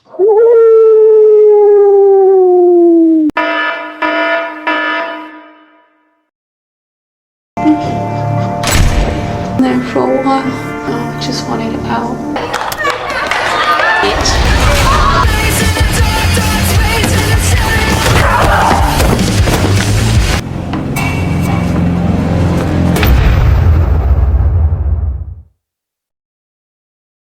There for a while. I just wanted out.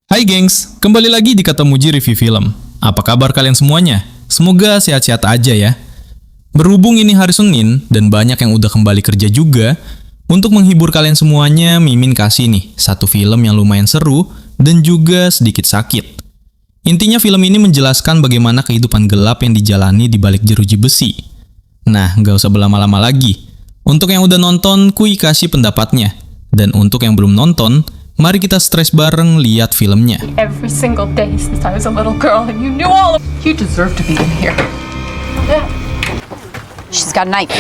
Hai gengs, kembali lagi di Kata Muji Review Film. Apa kabar kalian semuanya? Semoga sehat-sehat aja ya. Berhubung ini hari Senin dan banyak yang udah kembali kerja juga, untuk menghibur kalian semuanya, Mimin kasih nih satu film yang lumayan seru dan juga sedikit sakit. Intinya film ini menjelaskan bagaimana kehidupan gelap yang dijalani di balik jeruji besi. Nah, gak usah berlama-lama lagi. Untuk yang udah nonton, kui kasih pendapatnya. Dan untuk yang belum nonton, mari kita stres bareng lihat filmnya. Every single day since I was a little girl, and you knew all of. You deserve to be in here. She's got a knife.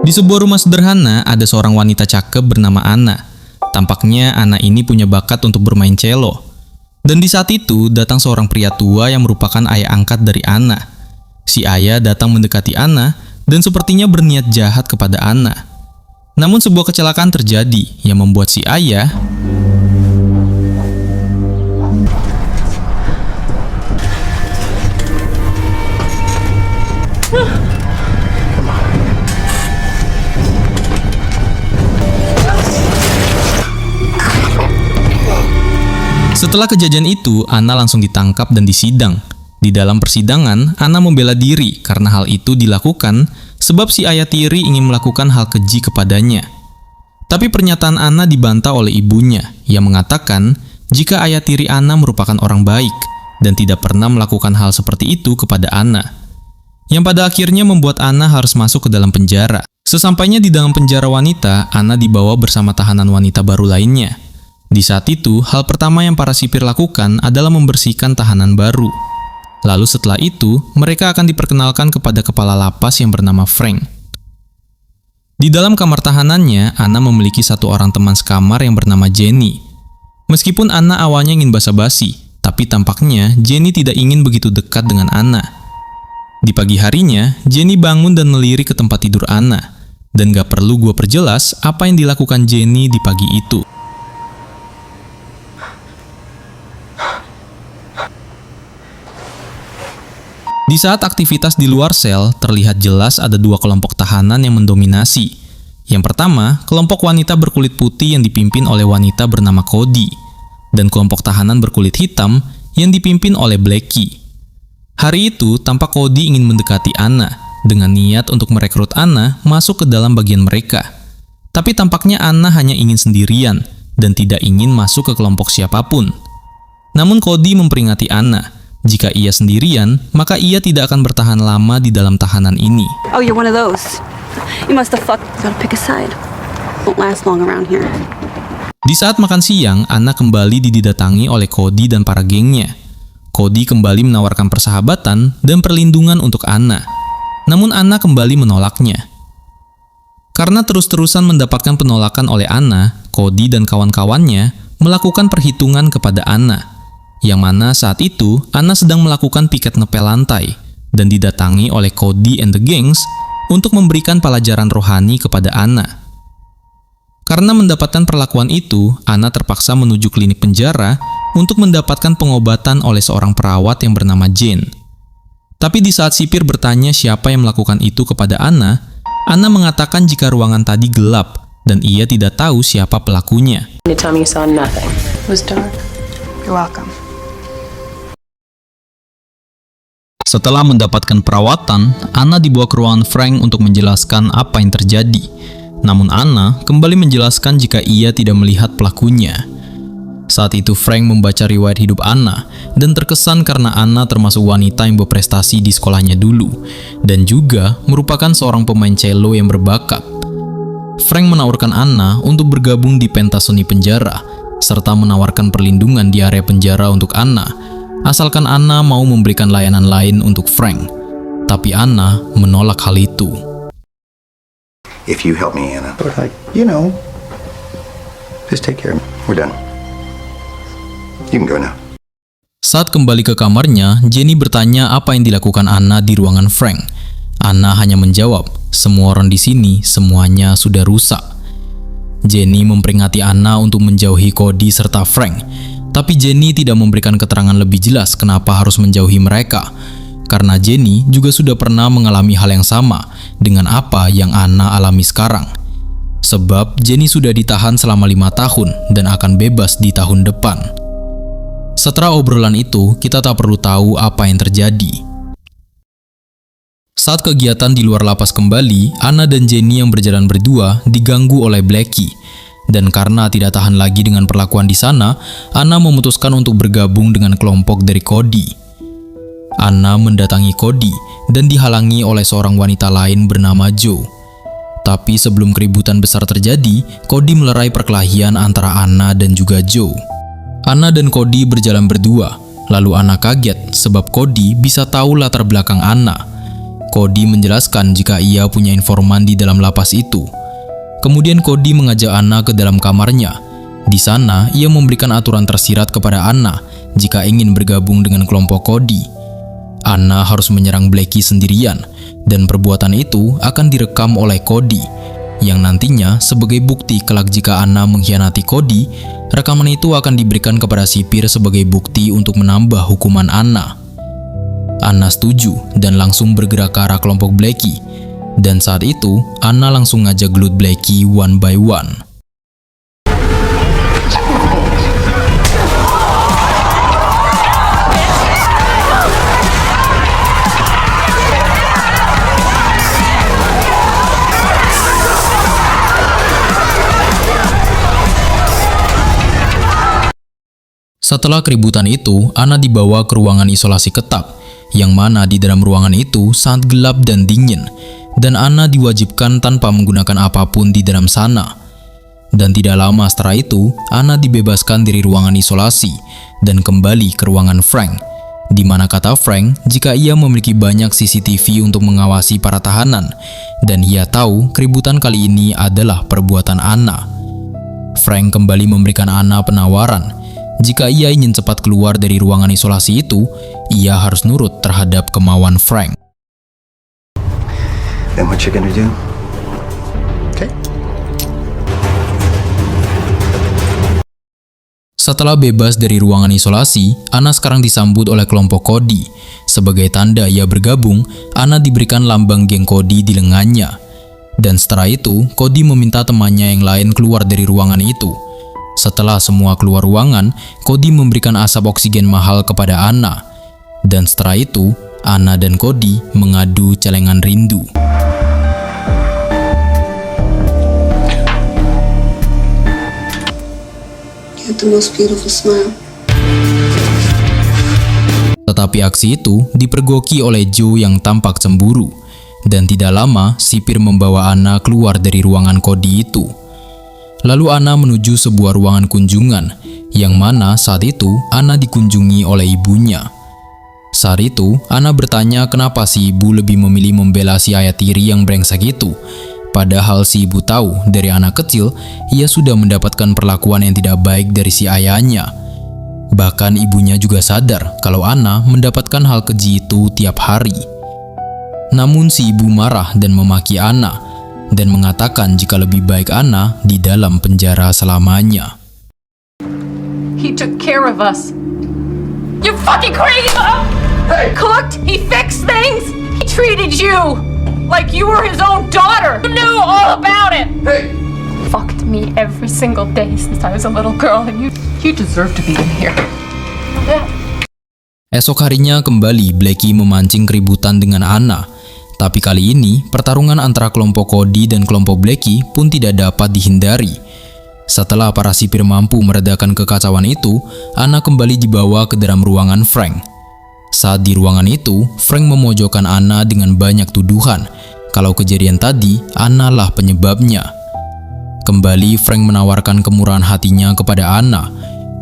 Di sebuah rumah sederhana, ada seorang wanita cakep bernama Anna. Tampaknya Anna ini punya bakat untuk bermain cello. Dan di saat itu, datang seorang pria tua yang merupakan ayah angkat dari Anna. Si ayah datang mendekati Anna dan sepertinya berniat jahat kepada Anna. Namun sebuah kecelakaan terjadi yang membuat si ayah Setelah kejadian itu, Anna langsung ditangkap dan disidang. Di dalam persidangan, Anna membela diri karena hal itu dilakukan sebab si ayah tiri ingin melakukan hal keji kepadanya. Tapi pernyataan Anna dibantah oleh ibunya yang mengatakan jika ayah tiri Anna merupakan orang baik dan tidak pernah melakukan hal seperti itu kepada Anna. Yang pada akhirnya membuat Anna harus masuk ke dalam penjara. Sesampainya di dalam penjara wanita, Anna dibawa bersama tahanan wanita baru lainnya. Di saat itu, hal pertama yang para sipir lakukan adalah membersihkan tahanan baru. Lalu setelah itu, mereka akan diperkenalkan kepada kepala lapas yang bernama Frank. Di dalam kamar tahanannya, Anna memiliki satu orang teman sekamar yang bernama Jenny. Meskipun Anna awalnya ingin basa-basi, tapi tampaknya Jenny tidak ingin begitu dekat dengan Anna. Di pagi harinya, Jenny bangun dan melirik ke tempat tidur Anna. Dan gak perlu gue perjelas apa yang dilakukan Jenny di pagi itu. Di saat aktivitas di luar sel, terlihat jelas ada dua kelompok tahanan yang mendominasi. Yang pertama, kelompok wanita berkulit putih yang dipimpin oleh wanita bernama Cody, dan kelompok tahanan berkulit hitam yang dipimpin oleh Blackie. Hari itu, tampak Cody ingin mendekati Anna, dengan niat untuk merekrut Anna masuk ke dalam bagian mereka. Tapi tampaknya Anna hanya ingin sendirian, dan tidak ingin masuk ke kelompok siapapun. Namun Cody memperingati Anna, jika ia sendirian, maka ia tidak akan bertahan lama di dalam tahanan ini. Oh, you're one of those. You must have fucked. Gotta pick a side. Won't last long around here. Di saat makan siang, Anna kembali didatangi oleh Cody dan para gengnya. Cody kembali menawarkan persahabatan dan perlindungan untuk Anna. Namun Anna kembali menolaknya. Karena terus-terusan mendapatkan penolakan oleh Anna, Cody dan kawan-kawannya melakukan perhitungan kepada Anna. Yang mana saat itu, Anna sedang melakukan piket ngepel lantai dan didatangi oleh Cody and the Gangs untuk memberikan pelajaran rohani kepada Anna. Karena mendapatkan perlakuan itu, Anna terpaksa menuju klinik penjara untuk mendapatkan pengobatan oleh seorang perawat yang bernama Jane. Tapi di saat sipir bertanya siapa yang melakukan itu kepada Anna, Anna mengatakan jika ruangan tadi gelap dan ia tidak tahu siapa pelakunya. You tell me you saw nothing. It was dark. You're welcome. Setelah mendapatkan perawatan, Anna dibawa ke ruangan Frank untuk menjelaskan apa yang terjadi. Namun Anna kembali menjelaskan jika ia tidak melihat pelakunya. Saat itu Frank membaca riwayat hidup Anna dan terkesan karena Anna termasuk wanita yang berprestasi di sekolahnya dulu dan juga merupakan seorang pemain cello yang berbakat. Frank menawarkan Anna untuk bergabung di pentas seni penjara serta menawarkan perlindungan di area penjara untuk Anna, asalkan Anna mau memberikan layanan lain untuk Frank. Tapi Anna menolak hal itu. if you help me, Anna. But just take care of me. We're done. You can go now. Saat kembali ke kamarnya, Jenny bertanya apa yang dilakukan Anna di ruangan Frank. Anna hanya menjawab, semua orang di sini semuanya sudah rusak. Jenny memperingati Anna untuk menjauhi Cody serta Frank. Tapi Jenny tidak memberikan keterangan lebih jelas kenapa harus menjauhi mereka. Karena Jenny juga sudah pernah mengalami hal yang sama dengan apa yang Anna alami sekarang. Sebab Jenny sudah ditahan selama 5 tahun dan akan bebas di tahun depan. Setelah obrolan itu, kita tak perlu tahu apa yang terjadi. Saat kegiatan di luar lapas kembali, Anna dan Jenny yang berjalan berdua diganggu oleh Blackie. Dan karena tidak tahan lagi dengan perlakuan di sana, Anna memutuskan untuk bergabung dengan kelompok dari Cody. Anna mendatangi Cody dan dihalangi oleh seorang wanita lain bernama Joe. Tapi sebelum keributan besar terjadi, Cody melerai perkelahian antara Anna dan juga Joe. Anna dan Cody berjalan berdua, lalu Anna kaget sebab Cody bisa tahu latar belakang Anna. Cody menjelaskan jika ia punya informan di dalam lapas itu. Kemudian Cody mengajak Anna ke dalam kamarnya. Di sana, ia memberikan aturan tersirat kepada Anna jika ingin bergabung dengan kelompok Cody. Anna harus menyerang Blackie sendirian, dan perbuatan itu akan direkam oleh Cody, yang nantinya sebagai bukti kelak jika Anna mengkhianati Cody, rekaman itu akan diberikan kepada sipir sebagai bukti untuk menambah hukuman Anna. Anna setuju dan langsung bergerak ke arah kelompok Blackie, dan saat itu Anna langsung ngajak gelut Blackie one by one. Setelah keributan itu, Anna dibawa ke ruangan isolasi ketat, yang mana di dalam ruangan itu sangat gelap dan dingin, dan Anna diwajibkan tanpa menggunakan apapun di dalam sana. Dan tidak lama setelah itu, Anna dibebaskan dari ruangan isolasi dan kembali ke ruangan Frank, di mana kata Frank jika ia memiliki banyak CCTV untuk mengawasi para tahanan, dan ia tahu keributan kali ini adalah perbuatan Anna. Frank kembali memberikan Anna penawaran. Jika ia ingin cepat keluar dari ruangan isolasi itu, ia harus nurut terhadap kemauan Frank. Then what you gonna do? Okay. Setelah bebas dari ruangan isolasi, Anna sekarang disambut oleh kelompok Cody. Sebagai tanda ia bergabung, Anna diberikan lambang geng Cody di lengannya. Dan setelah itu, Cody meminta temannya yang lain keluar dari ruangan itu. Setelah semua keluar ruangan, Cody memberikan asap oksigen mahal kepada Anna. Dan setelah itu, Anna dan Cody mengadu celengan rindu. You have the most beautiful smile. Tetapi aksi itu dipergoki oleh Joe yang tampak cemburu. Dan tidak lama, sipir membawa Anna keluar dari ruangan Cody itu. Lalu Anna menuju sebuah ruangan kunjungan, yang mana saat itu Anna dikunjungi oleh ibunya. Saat itu, Anna bertanya kenapa si ibu lebih memilih membela si ayah tiri yang brengsek itu. Padahal si ibu tahu dari anak kecil, ia sudah mendapatkan perlakuan yang tidak baik dari si ayahnya. Bahkan ibunya juga sadar kalau Anna mendapatkan hal keji itu tiap hari. Namun si ibu marah dan memaki Anna, dan mengatakan jika lebih baik Anna di dalam penjara selamanya. He took care of us. You fucking crazy! Hey! Cooked! He fixed things! He treated you like you were his own daughter! You knew all about it! Hey! Fucked me every single day since I was a little girl, and you deserve to be in here. Yeah. Esok harinya kembali Blackie memancing keributan dengan Anna. Tapi kali ini, pertarungan antara kelompok Cody dan kelompok Blackie pun tidak dapat dihindari. Setelah para sipir mampu meredakan kekacauan itu, Anna kembali dibawa ke dalam ruangan Frank. Saat di ruangan itu, Frank memojokkan Anna dengan banyak tuduhan, kalau kejadian tadi, Anna lah penyebabnya. Kembali Frank menawarkan kemurahan hatinya kepada Anna,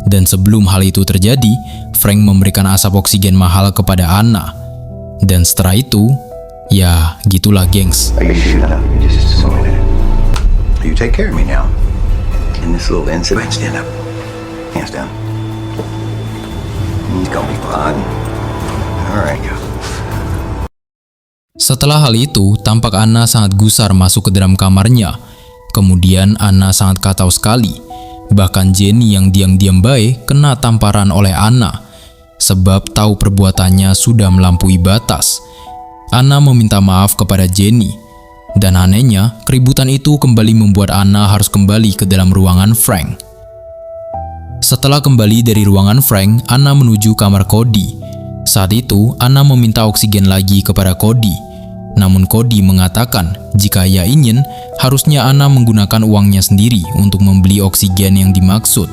dan sebelum hal itu terjadi, Frank memberikan asap oksigen mahal kepada Anna. Dan setelah itu, ya, gitulah gengs. Are you sure that? You just a minute. take care of me now. In this little incident, stand up. Hands down. It's gonna be fun. All right, go. Setelah hal itu, tampak Anna sangat gusar masuk ke dalam kamarnya. Kemudian Anna sangat kacau sekali. Bahkan Jenny yang diam-diam baik kena tamparan oleh Anna, sebab tahu perbuatannya sudah melampaui batas. Anna meminta maaf kepada Jenny. Dan anehnya, keributan itu kembali membuat Anna harus kembali ke dalam ruangan Frank. Setelah kembali dari ruangan Frank, Anna menuju kamar Cody. Saat itu, Anna meminta oksigen lagi kepada Cody. Namun Cody mengatakan jika ia ingin, harusnya Anna menggunakan uangnya sendiri untuk membeli oksigen yang dimaksud.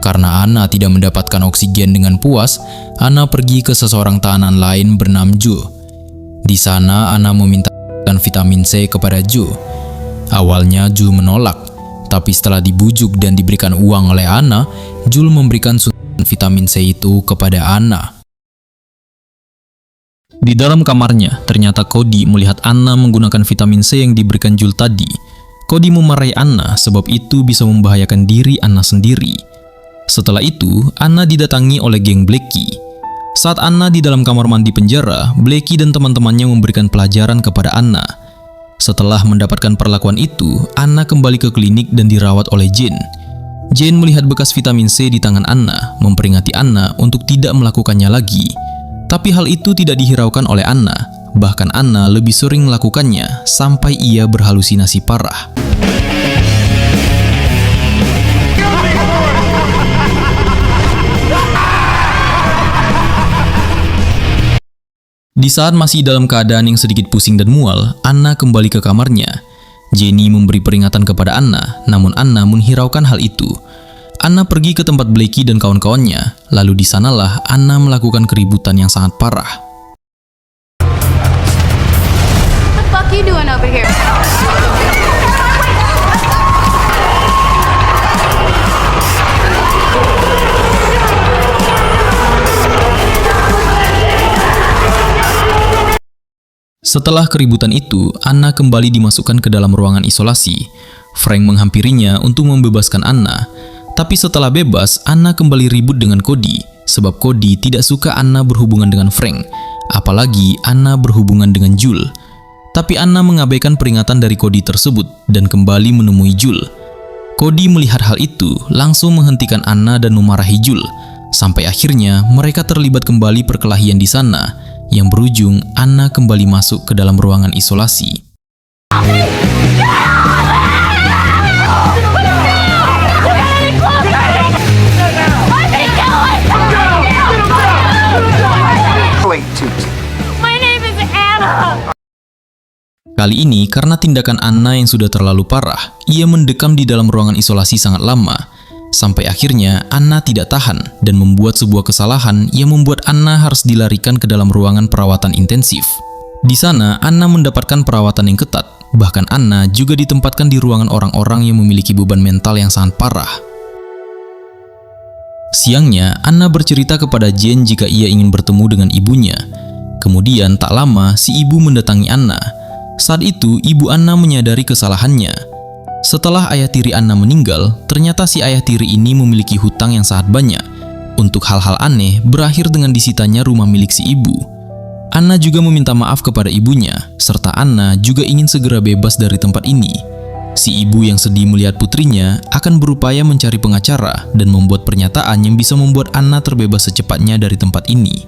Karena Anna tidak mendapatkan oksigen dengan puas, Anna pergi ke seseorang tahanan lain bernama Joe. Di sana, Anna meminta vitamin C kepada Joe. Awalnya Joe menolak, tapi setelah dibujuk dan diberikan uang oleh Anna, Joe memberikan suntikan vitamin C itu kepada Anna. Di dalam kamarnya, ternyata Cody melihat Anna menggunakan vitamin C yang diberikan Joe tadi. Cody memarahi Anna sebab itu bisa membahayakan diri Anna sendiri. Setelah itu, Anna didatangi oleh geng Blackie. Saat Anna di dalam kamar mandi penjara, Blackie dan teman-temannya memberikan pelajaran kepada Anna. Setelah mendapatkan perlakuan itu, Anna kembali ke klinik dan dirawat oleh Jane. Jane melihat bekas vitamin C di tangan Anna, memperingati Anna untuk tidak melakukannya lagi. Tapi hal itu tidak dihiraukan oleh Anna. Bahkan Anna lebih sering melakukannya sampai ia berhalusinasi parah. Di saat masih dalam keadaan yang sedikit pusing dan mual, Anna kembali ke kamarnya. Jenny memberi peringatan kepada Anna, namun Anna menghiraukan hal itu. Anna pergi ke tempat Blackie dan kawan-kawannya, lalu di sanalah Anna melakukan keributan yang sangat parah. What the fuck you doing over here? Setelah keributan itu, Anna kembali dimasukkan ke dalam ruangan isolasi. Frank menghampirinya untuk membebaskan Anna. Tapi setelah bebas, Anna kembali ribut dengan Cody, sebab Cody tidak suka Anna berhubungan dengan Frank, apalagi Anna berhubungan dengan Jules. Tapi Anna mengabaikan peringatan dari Cody tersebut dan kembali menemui Jules. Cody melihat hal itu, langsung menghentikan Anna dan memarahi Jules. Sampai akhirnya mereka terlibat kembali perkelahian di sana, yang berujung Anna kembali masuk ke dalam ruangan isolasi. My name is Anna. Kali ini karena tindakan Anna yang sudah terlalu parah, ia mendekam di dalam ruangan isolasi sangat lama. Sampai akhirnya Anna tidak tahan dan membuat sebuah kesalahan yang membuat Anna harus dilarikan ke dalam ruangan perawatan intensif. Di sana Anna mendapatkan perawatan yang ketat. Bahkan Anna juga ditempatkan di ruangan orang-orang yang memiliki beban mental yang sangat parah. Siangnya, Anna bercerita kepada Jane jika ia ingin bertemu dengan ibunya. Kemudian tak lama, si ibu mendatangi Anna. Saat itu, ibu Anna menyadari kesalahannya. Setelah ayah tiri Anna meninggal, ternyata si ayah tiri ini memiliki hutang yang sangat banyak. Untuk hal-hal aneh, berakhir dengan disitanya rumah milik si ibu. Anna juga meminta maaf kepada ibunya, serta Anna juga ingin segera bebas dari tempat ini. Si ibu yang sedih melihat putrinya akan berupaya mencari pengacara dan membuat pernyataan yang bisa membuat Anna terbebas secepatnya dari tempat ini.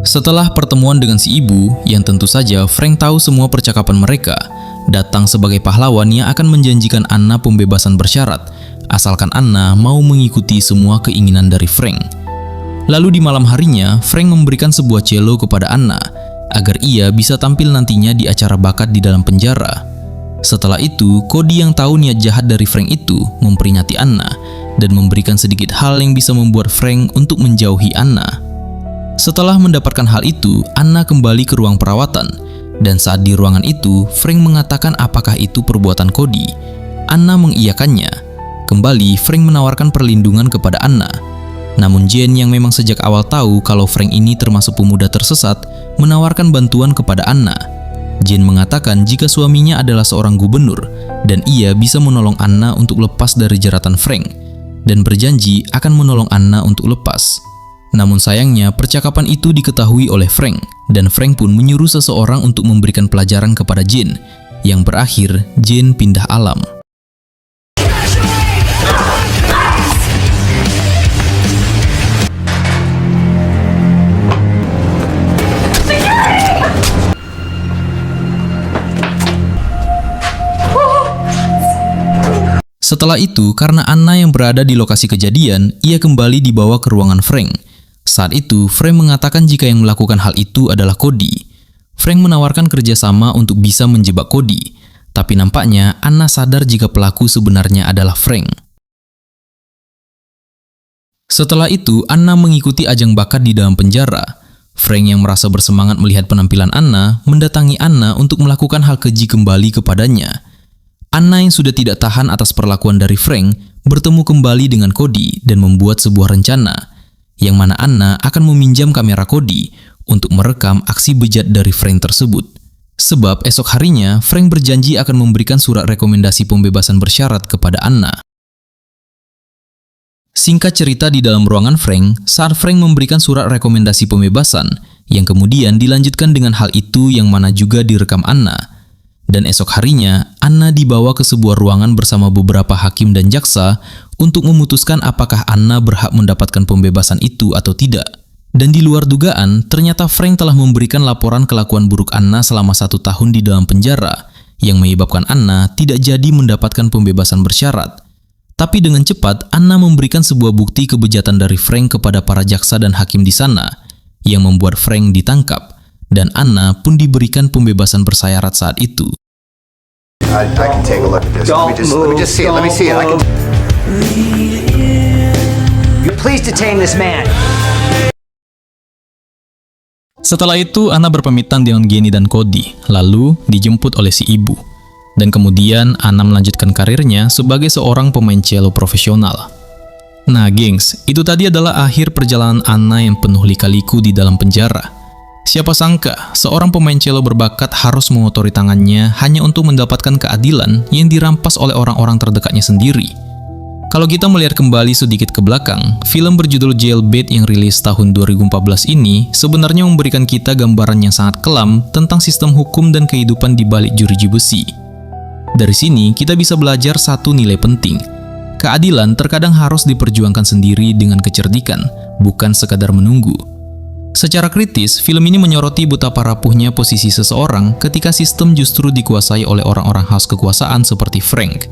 Setelah pertemuan dengan si ibu, yang tentu saja Frank tahu semua percakapan mereka, datang sebagai pahlawan yang akan menjanjikan Anna pembebasan bersyarat, asalkan Anna mau mengikuti semua keinginan dari Frank. Lalu di malam harinya, Frank memberikan sebuah cello kepada Anna, agar ia bisa tampil nantinya di acara bakat di dalam penjara. Setelah itu, Cody yang tahu niat jahat dari Frank itu memperingati Anna dan memberikan sedikit hal yang bisa membuat Frank untuk menjauhi Anna. Setelah mendapatkan hal itu, Anna kembali ke ruang perawatan, dan saat di ruangan itu, Frank mengatakan apakah itu perbuatan Cody. Anna mengiyakannya. Kembali, Frank menawarkan perlindungan kepada Anna. Namun Jane yang memang sejak awal tahu kalau Frank ini termasuk pemuda tersesat, menawarkan bantuan kepada Anna. Jane mengatakan jika suaminya adalah seorang gubernur dan ia bisa menolong Anna untuk lepas dari jeratan Frank dan berjanji akan menolong Anna untuk lepas. Namun sayangnya percakapan itu diketahui oleh Frank dan Frank pun menyuruh seseorang untuk memberikan pelajaran kepada Jane yang berakhir Jane pindah alam. Setelah itu, karena Anna yang berada di lokasi kejadian, ia kembali dibawa ke ruangan Frank. Saat itu, Frank mengatakan jika yang melakukan hal itu adalah Cody. Frank menawarkan kerjasama untuk bisa menjebak Cody, tapi nampaknya Anna sadar jika pelaku sebenarnya adalah Frank. Setelah itu, Anna mengikuti ajang bakat di dalam penjara. Frank yang merasa bersemangat melihat penampilan Anna, mendatangi Anna untuk melakukan hal keji kembali kepadanya. Anna yang sudah tidak tahan atas perlakuan dari Frank, bertemu kembali dengan Cody dan membuat sebuah rencana, yang mana Anna akan meminjam kamera Cody untuk merekam aksi bejat dari Frank tersebut. Sebab esok harinya, Frank berjanji akan memberikan surat rekomendasi pembebasan bersyarat kepada Anna. Singkat cerita di dalam ruangan Frank, saat Frank memberikan surat rekomendasi pembebasan, yang kemudian dilanjutkan dengan hal itu yang mana juga direkam Anna. Dan esok harinya, Anna dibawa ke sebuah ruangan bersama beberapa hakim dan jaksa untuk memutuskan apakah Anna berhak mendapatkan pembebasan itu atau tidak. Dan di luar dugaan, ternyata Frank telah memberikan laporan kelakuan buruk Anna selama 1 tahun di dalam penjara, yang menyebabkan Anna tidak jadi mendapatkan pembebasan bersyarat. Tapi dengan cepat, Anna memberikan sebuah bukti kebejatan dari Frank kepada para jaksa dan hakim di sana, yang membuat Frank ditangkap. Dan Anna pun diberikan pembebasan bersyarat saat itu. I can take a look at this. Let me just see it. Let me see it. Please detain this man. Setelah itu, Anna berpamitan dengan Jenny dan Cody, lalu dijemput oleh si ibu. Dan kemudian, Anna melanjutkan karirnya sebagai seorang pemain cello profesional. Nah, gengs, itu tadi adalah akhir perjalanan Anna yang penuh lika-liku di dalam penjara. Siapa sangka, seorang pemain cello berbakat harus mengotori tangannya hanya untuk mendapatkan keadilan yang dirampas oleh orang-orang terdekatnya sendiri. Kalau kita melihat kembali sedikit ke belakang, film berjudul Jailbait yang rilis tahun 2014 ini sebenarnya memberikan kita gambaran yang sangat kelam tentang sistem hukum dan kehidupan di balik jeruji besi. Dari sini, kita bisa belajar satu nilai penting. Keadilan terkadang harus diperjuangkan sendiri dengan kecerdikan, bukan sekadar menunggu. Secara kritis, film ini menyoroti betapa rapuhnya posisi seseorang ketika sistem justru dikuasai oleh orang-orang haus kekuasaan seperti Frank.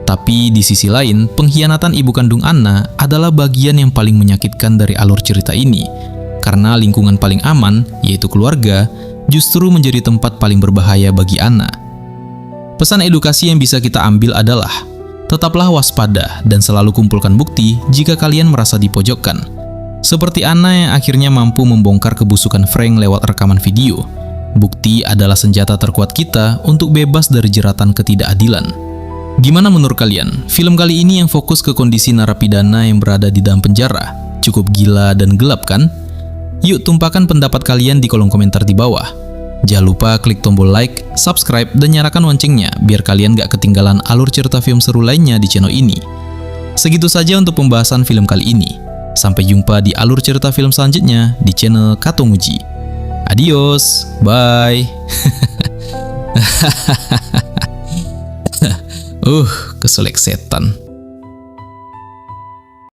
Tapi di sisi lain, pengkhianatan ibu kandung Anna adalah bagian yang paling menyakitkan dari alur cerita ini, karena lingkungan paling aman, yaitu keluarga, justru menjadi tempat paling berbahaya bagi Anna. Pesan edukasi yang bisa kita ambil adalah, tetaplah waspada dan selalu kumpulkan bukti jika kalian merasa dipojokkan. Seperti Anna yang akhirnya mampu membongkar kebusukan Frank lewat rekaman video. Bukti adalah senjata terkuat kita untuk bebas dari jeratan ketidakadilan. Gimana menurut kalian? Film kali ini yang fokus ke kondisi narapidana yang berada di dalam penjara. Cukup gila dan gelap kan? Yuk tumpahkan pendapat kalian di kolom komentar di bawah. Jangan lupa klik tombol like, subscribe, dan nyalakan loncengnya biar kalian gak ketinggalan alur cerita film seru lainnya di channel ini. Segitu saja untuk pembahasan film kali ini. Sampai jumpa di alur cerita film selanjutnya di channel Katonguji. Adios, bye. Keselek setan.